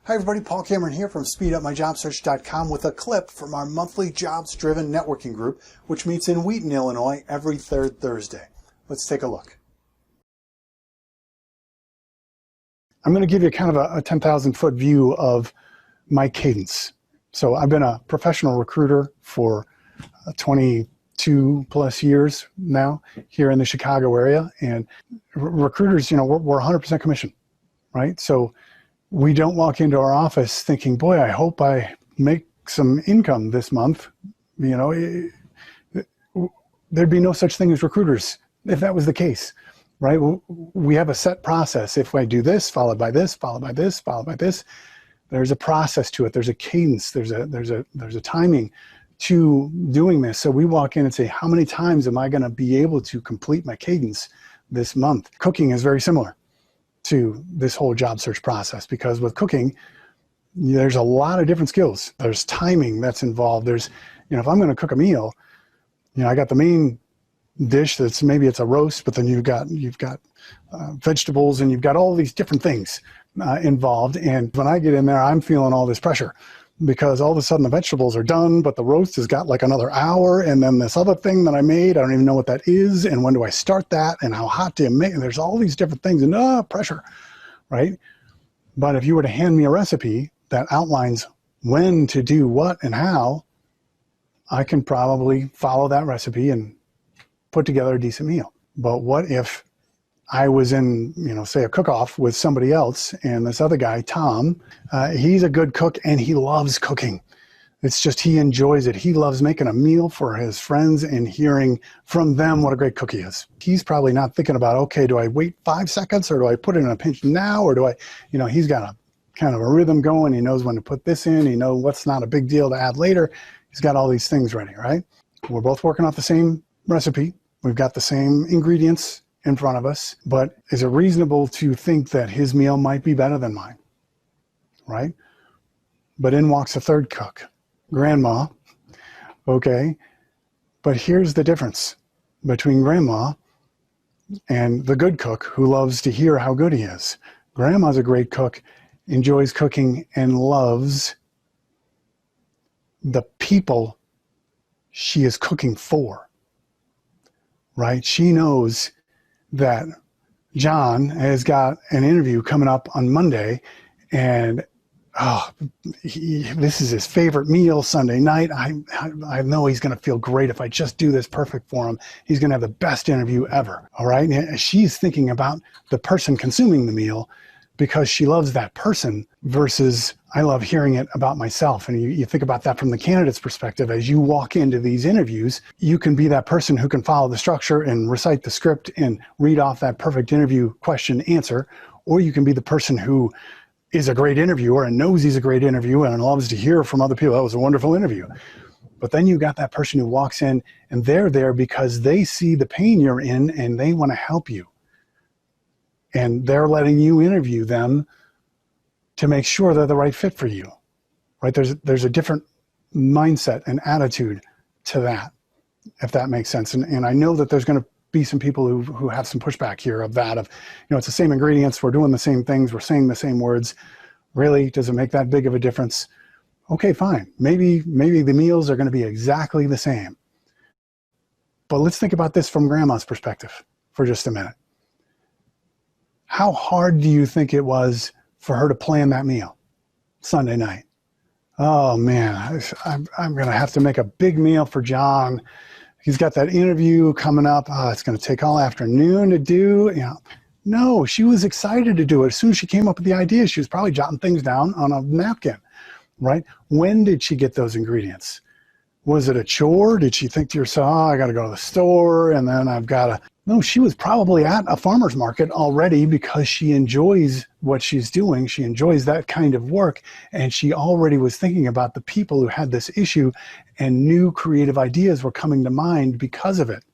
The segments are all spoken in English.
Hi everybody, Paul Cameron here from SpeedUpMyJobSearch.com with a clip from our monthly jobs-driven networking group, which meets in Wheaton, Illinois every third Thursday. Let's take a look. I'm going to give you kind of a 10,000-foot view of my cadence. So I've been a professional recruiter for 22 plus years now here in the Chicago area, and recruiters, we're 100% commission, right? So we don't walk into our office thinking, boy, I hope I make some income this month. There'd be no such thing as recruiters if that was the case, right? We have a set process. If I do this, followed by this, followed by this, followed by this, there's a process to it. There's a cadence. There's a timing to doing this. So we walk in and say, how many times am I going to be able to complete my cadence this month? Cooking is very similar to this whole job search process, because with cooking, there's a lot of different skills. There's timing that's involved. There's, if I'm going to cook a meal, I got the main dish that's maybe it's a roast, but then you've got vegetables and you've got all these different things involved. And when I get in there, I'm feeling all this pressure because all of a sudden the vegetables are done, but the roast has got like another hour. And then this other thing that I made, I don't even know what that is. And when do I start that? And how hot do you make? And there's all these different things and pressure, right? But if you were to hand me a recipe that outlines when to do what and how, I can probably follow that recipe and put together a decent meal. But what if I was in, say a cook-off with somebody else, and this other guy, Tom, he's a good cook and he loves cooking. It's just he enjoys it. He loves making a meal for his friends and hearing from them what a great cook he is. He's probably not thinking about, okay, do I wait 5 seconds or do I put it in a pinch now, or do I, he's got a kind of a rhythm going. He knows when to put this in. He knows what's not a big deal to add later. He's got all these things ready, right? We're both working off the same recipe. We've got the same ingredients in front of us, but is it reasonable to think that his meal might be better than mine, right? But in walks a third cook, Grandma, okay? But here's the difference between Grandma and the good cook who loves to hear how good he is. Grandma's a great cook, enjoys cooking, and loves the people she is cooking for, right? She knows that John has got an interview coming up on Monday, and this is his favorite meal Sunday night. I know he's going to feel great if I just do this perfect for him. He's going to have the best interview ever, all right? And she's thinking about the person consuming the meal because she loves that person versus I love hearing it about myself. And you think about that from the candidate's perspective. As you walk into these interviews, you can be that person who can follow the structure and recite the script and read off that perfect interview question answer, or you can be the person who is a great interviewer and knows he's a great interviewer and loves to hear from other people. That was a wonderful interview. But then you got that person who walks in and they're there because they see the pain you're in and they want to help you. And they're letting you interview them to make sure they're the right fit for you, right? There's a different mindset and attitude to that, if that makes sense. And I know that there's going to be some people who have some pushback here of that, of, it's the same ingredients, we're doing the same things, we're saying the same words. Really, does it make that big of a difference? Okay, fine. Maybe the meals are going to be exactly the same. But let's think about this from Grandma's perspective for just a minute. How hard do you think it was for her to plan that meal Sunday night? Oh man, I'm going to have to make a big meal for John. He's got that interview coming up. Oh, it's going to take all afternoon to do. No, she was excited to do it. As soon as she came up with the idea, she was probably jotting things down on a napkin, right? When did she get those ingredients? Was it a chore? Did she think to herself, oh, I got to go to the store and then I've got to... No, she was probably at a farmer's market already because she enjoys what she's doing. She enjoys that kind of work. And she already was thinking about the people who had this issue, and new creative ideas were coming to mind because of it,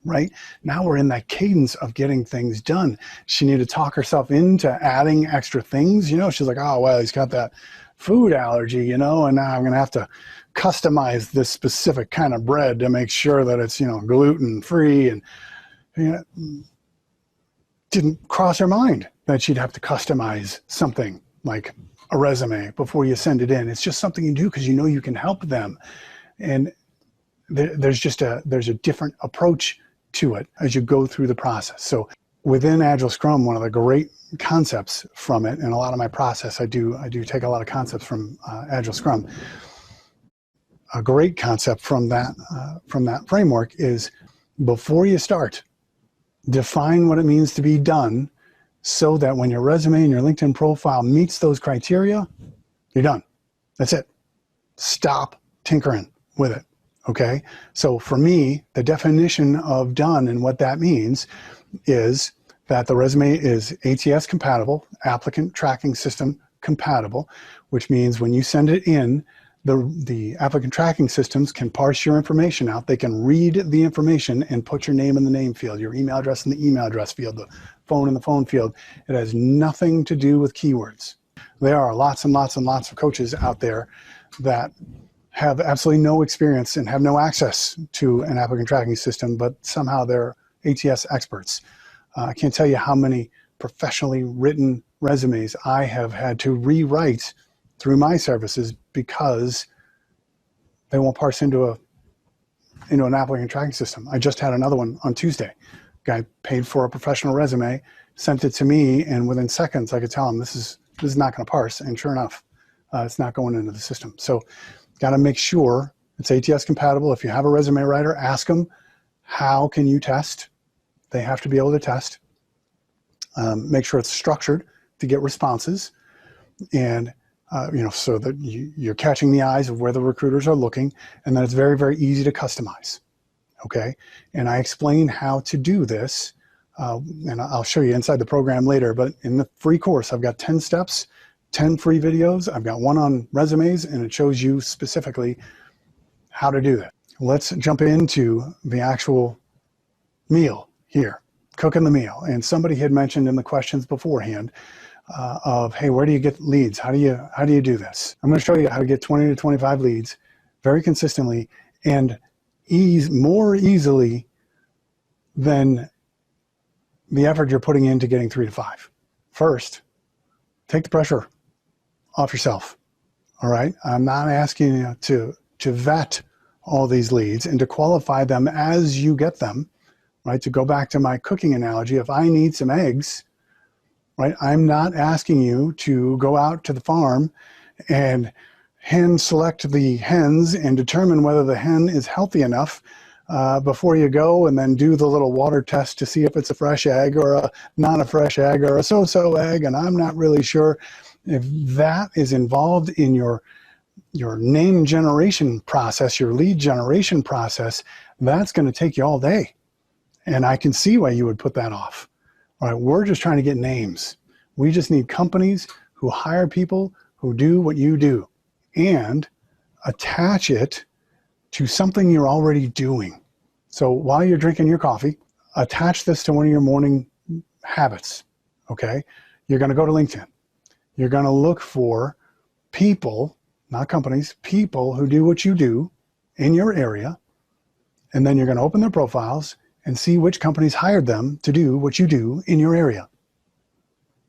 right? Now we're in that cadence of getting things done. She needed to talk herself into adding extra things. She's like, oh, well, he's got that food allergy, and now I'm going to have to customize this specific kind of bread to make sure that it's, gluten-free, and didn't cross her mind that she'd have to customize something like a resume before you send it in. It's just something you do because you know you can help them. And there's a different approach to it as you go through the process. So within Agile Scrum, one of the great concepts from it, and a lot of my process, I do take a lot of concepts from Agile Scrum. A great concept from that framework is, before you start, define what it means to be done, so that when your resume and your LinkedIn profile meets those criteria, you're done. That's it. Stop tinkering with it. Okay. So for me, the definition of done and what that means is that the resume is ATS compatible, applicant tracking system compatible, which means when you send it in, the applicant tracking systems can parse your information out. They can read the information and put your name in the name field, your email address in the email address field, the phone in the phone field. It has nothing to do with keywords. There are lots and lots and lots of coaches out there that have absolutely no experience and have no access to an applicant tracking system, but somehow they're ATS experts. I can't tell you how many professionally written resumes I have had to rewrite through my services because they won't parse into an applicant tracking system. I just had another one on Tuesday. Guy paid for a professional resume, sent it to me, and within seconds I could tell him this is not going to parse, and sure enough, it's not going into the system. So got to make sure it's ATS compatible. If you have a resume writer, ask them, how can you test? They have to be able to test. Make sure it's structured to get responses, and so that you're catching the eyes of where the recruiters are looking, and then it's very, very easy to customize. Okay, and I explain how to do this, and I'll show you inside the program later, but in the free course, I've got 10 steps, 10 free videos. I've got one on resumes, and it shows you specifically how to do that. Let's jump into the actual meal here, cooking the meal. And somebody had mentioned in the questions beforehand of, hey, where do you get leads? How do you do this? I'm going to show you how to get 20 to 25 leads very consistently and more easily than the effort you're putting into getting 3 to 5. First, take the pressure off yourself. All right. I'm not asking you to vet all these leads and to qualify them as you get them. Right. To go back to my cooking analogy, if I need some eggs, right, I'm not asking you to go out to the farm and hand select the hens and determine whether the hen is healthy enough before you go and then do the little water test to see if it's a fresh egg or a not a fresh egg or a so-so egg. And I'm not really sure if that is involved in your name generation process, your lead generation process. That's going to take you all day. And I can see why you would put that off. All right, we're just trying to get names. We just need companies who hire people who do what you do and attach it to something you're already doing. So while you're drinking your coffee, attach this to one of your morning habits, okay? You're going to go to LinkedIn. You're going to look for people, not companies, people who do what you do in your area, and then you're going to open their profiles and see which companies hired them to do what you do in your area.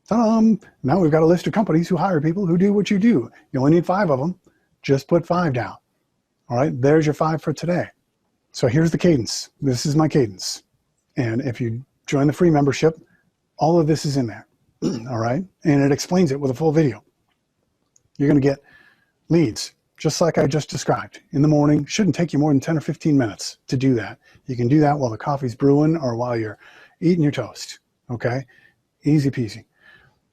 Now we've got a list of companies who hire people who do what you do. You only need 5 of them. Just put 5 down. All right, there's your 5 for today. So here's the cadence. This is my cadence. And if you join the free membership, all of this is in there. All right, and it explains it with a full video. You're going to get leads, just like I just described. In the morning, shouldn't take you more than 10 or 15 minutes to do that. You can do that while the coffee's brewing or while you're eating your toast, okay? Easy peasy.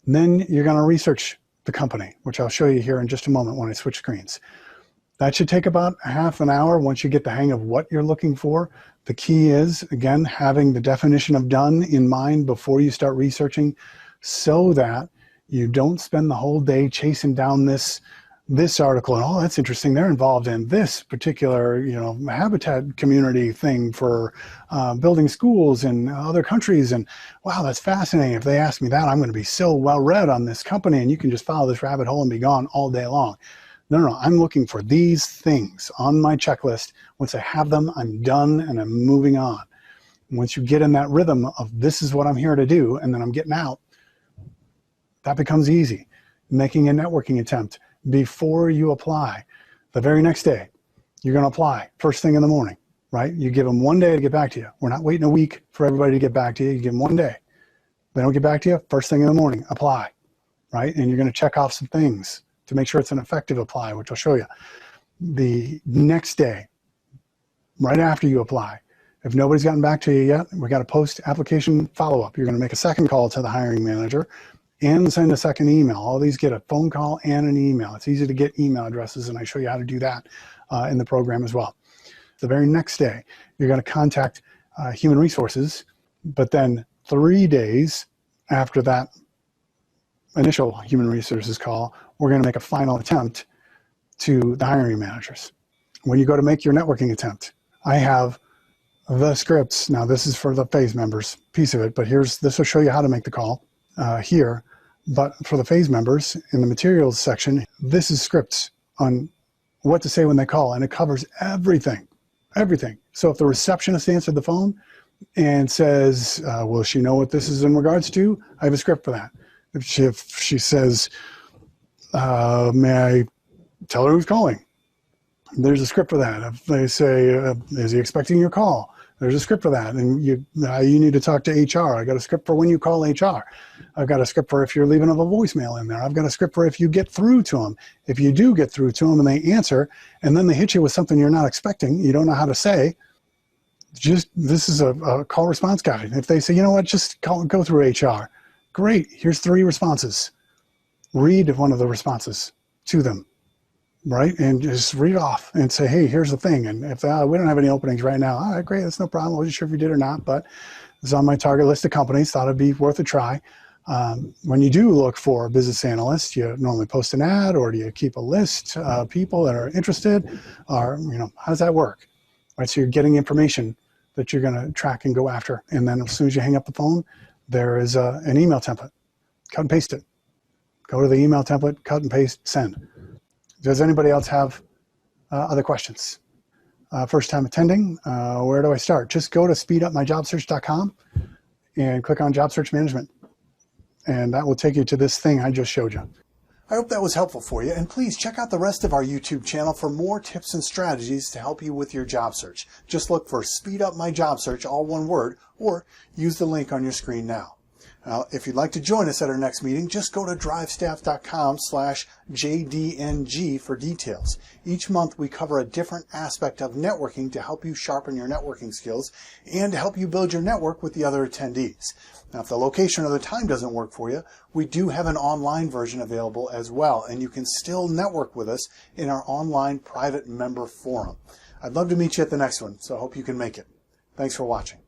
And then you're going to research the company, which I'll show you here in just a moment when I switch screens. That should take about half an hour once you get the hang of what you're looking for. The key is, again, having the definition of done in mind before you start researching so that you don't spend the whole day chasing down this article and, oh, that's interesting, they're involved in this particular, habitat community thing for building schools in other countries, and wow, that's fascinating. If they ask me that, I'm going to be so well read on this company, and you can just follow this rabbit hole and be gone all day long. No, I'm looking for these things on my checklist. Once I have them, I'm done and I'm moving on. Once you get in that rhythm of this is what I'm here to do, and then I'm getting out, that becomes easy. making a networking attempt before you apply. The very next day, you're going to apply first thing in the morning, right? You give them 1 day to get back to you. We're not waiting a week for everybody to get back to you. You give them 1 day. They don't get back to you, first thing in the morning, apply, right? And you're going to check off some things to make sure it's an effective apply, which I'll show you. The next day, right after you apply, if nobody's gotten back to you yet, we got a post-application follow-up. You're going to make a second call to the hiring manager and send a second email. All these get a phone call and an email. It's easy to get email addresses, and I show you how to do that in the program as well. The very next day, you're going to contact human resources, but then 3 days after that initial human resources call, we're going to make a final attempt to the hiring managers. When you go to make your networking attempt, I have the scripts. Now this is for the phase members piece of it, but this will show you how to make the call here. But for the phase members in the materials section, this is scripts on what to say when they call, and it covers everything, everything. So if the receptionist answered the phone and says, will she know what this is in regards to? I have a script for that. If she says, may I tell her who's calling? There's a script for that. If they say, is he expecting your call? There's a script for that. And you need to talk to HR. I got a script for when you call HR. I've got a script for if you're leaving a voicemail in there. I've got a script for if you get through to them. If you do get through to them and they answer, and then they hit you with something you're not expecting, you don't know how to say, this is a call response guide. If they say, you know what, just go through HR. Great, here's 3 responses. Read one of the responses to them, right? And just read off and say, hey, here's the thing. And if we don't have any openings right now, all right, great, that's no problem. I wasn't sure if you did or not, but it's on my target list of companies, thought it'd be worth a try. When you do look for a business analyst, you normally post an ad, or do you keep a list of people that are interested, or, how does that work? Right, so you're getting information that you're gonna track and go after. And then as soon as you hang up the phone, there is an email template. Cut and paste it. Go to the email template, cut and paste, send. Does anybody else have other questions? First time attending, where do I start? Just go to speedupmyjobsearch.com and click on Job Search Management. And that will take you to this thing I just showed you. I hope that was helpful for you, and please check out the rest of our YouTube channel for more tips and strategies to help you with your job search. Just look for Speed Up My Job Search, all one word, or use the link on your screen now. Now, if you'd like to join us at our next meeting, just go to drivestaff.com/JDNG for details. Each month we cover a different aspect of networking to help you sharpen your networking skills and to help you build your network with the other attendees. Now, if the location or the time doesn't work for you, we do have an online version available as well, and you can still network with us in our online private member forum. I'd love to meet you at the next one, so I hope you can make it. Thanks for watching.